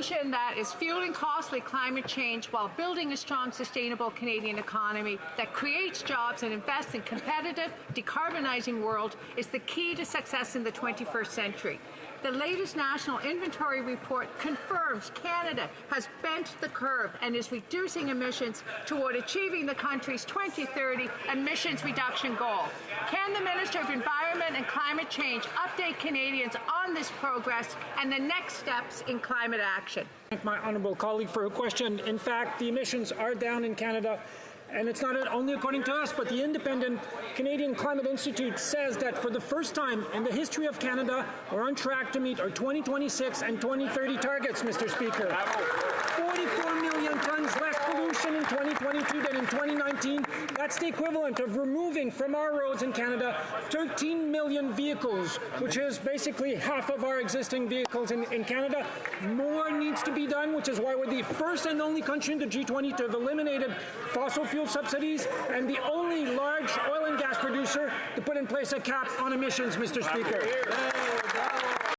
vision that is fueling costly climate change while building a strong, sustainable Canadian economy that creates jobs and invests in competitive, decarbonizing world is the key to success in the 21st century. The latest National Inventory Report confirms Canada has bent the curve and is reducing emissions toward achieving the country's 2030 emissions reduction goal. Can the Minister of Environment and Climate Change update Canadians on this progress and the next steps in climate action? Thank my honourable colleague for her question. In fact, the emissions are down in Canada. And it's not only according to us, but the independent Canadian Climate Institute says that for the first time in the history of Canada, we're on track to meet our 2026 and 2030 targets, Mr. Speaker. 44 million tons less pollution in 2022 than in 2019. That's the equivalent of removing from our roads in Canada 13 million vehicles, which is basically half of our existing vehicles in Canada. More needs to be done, which is why we're the first and only country in the G20 to have eliminated fossil fuel subsidies and the only large oil and gas producer to put in place a cap on emissions, Mr. Speaker.